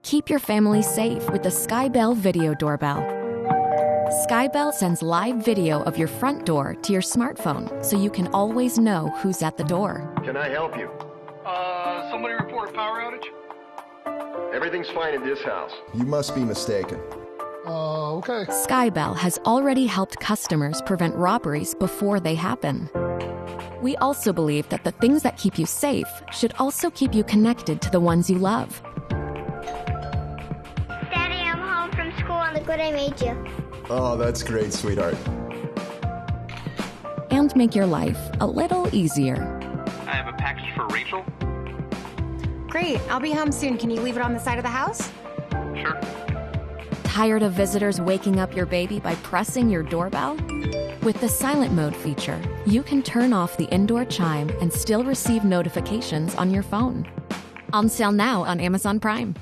Keep your family safe with the SkyBell video doorbell. SkyBell sends live video of your front door to your smartphone so you can always know who's at the door. Can I help you? Somebody report a power outage? Everything's fine in this house. You must be mistaken. Okay. SkyBell has already helped customers prevent robberies before they happen. We also believe that the things that keep you safe should also keep you connected to the ones you love. Daddy, I'm home from school and look what I made you. Oh, that's great, sweetheart. And make your life a little easier. I have a package for Rachel. Great, I'll be home soon. Can you leave it on the side of the house? Sure. Tired of visitors waking up your baby by pressing your doorbell? With the silent mode feature, you can turn off the indoor chime and still receive notifications on your phone. On sale now on Amazon Prime.